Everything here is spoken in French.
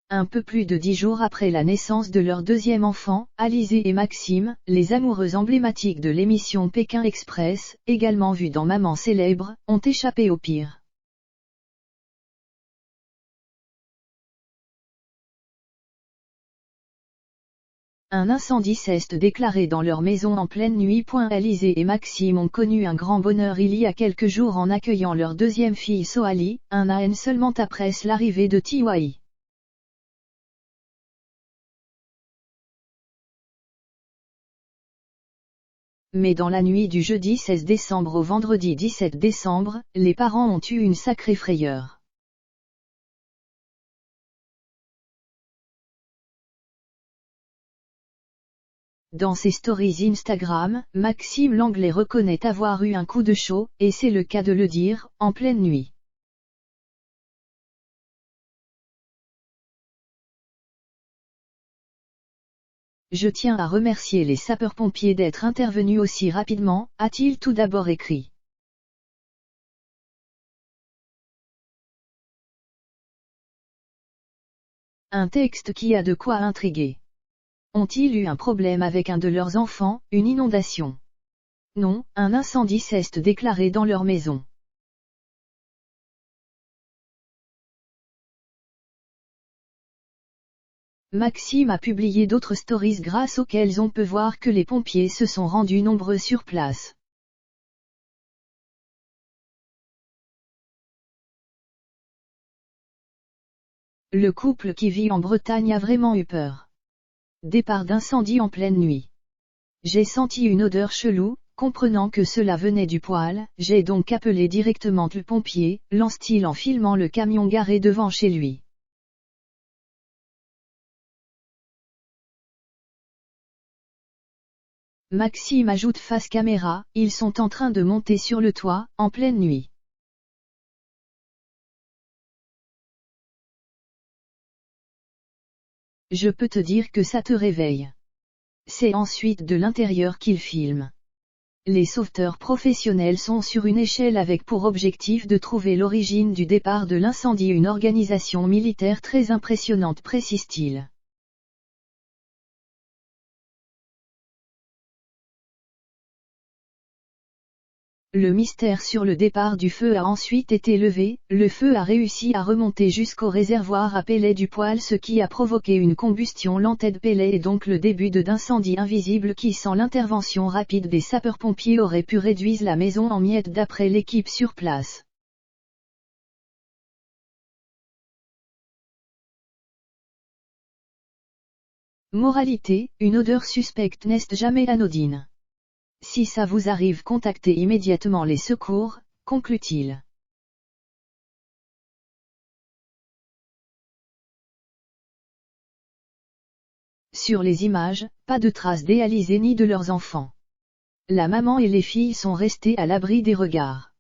Un peu plus de 10 jours après la naissance de leur deuxième enfant, Alizée et Maxime, les amoureux emblématiques de l'émission Pékin Express, également vus dans Maman célèbre, ont échappé au pire. Un incendie s'est déclaré dans leur maison en pleine nuit. Alizée et Maxime ont connu un grand bonheur il y a quelques jours en accueillant leur deuxième fille Soali, un an seulement après l'arrivée de Tiwai. Mais dans la nuit du jeudi 16 décembre au vendredi 17 décembre, les parents ont eu une sacrée frayeur. Dans ses stories Instagram, Maxime Langlais reconnaît avoir eu un coup de chaud, et c'est le cas de le dire, en pleine nuit. Je tiens à remercier les sapeurs-pompiers d'être intervenus aussi rapidement, a-t-il tout d'abord écrit. Un texte qui a de quoi intriguer. Ont-ils eu un problème avec un de leurs enfants, une inondation? Non, un incendie s'est déclaré dans leur maison. Maxime a publié d'autres stories grâce auxquelles on peut voir que les pompiers se sont rendus nombreux sur place. Le couple qui vit en Bretagne a vraiment eu peur. Départ d'incendie en pleine nuit. J'ai senti une odeur chelou, comprenant que cela venait du poêle, j'ai donc appelé directement le pompier, lance-t-il en filmant le camion garé devant chez lui. Maxime ajoute face caméra, ils sont en train de monter sur le toit, en pleine nuit. Je peux te dire que ça te réveille. C'est ensuite de l'intérieur qu'il filme. Les sauveteurs professionnels sont sur une échelle avec pour objectif de trouver l'origine du départ de l'incendie. Une organisation militaire très impressionnante, précise-t-il. Le mystère sur le départ du feu a ensuite été levé, le feu a réussi à remonter jusqu'au réservoir à pellets du poêle, ce qui a provoqué une combustion lente de pellets et donc le début d'incendie invisible qui, sans l'intervention rapide des sapeurs-pompiers, aurait pu réduire la maison en miettes d'après l'équipe sur place. Moralité, une odeur suspecte n'est jamais anodine. Si ça vous arrive, contactez immédiatement les secours, conclut-il. Sur les images, pas de traces d'Alizée ni de leurs enfants. La maman et les filles sont restées à l'abri des regards.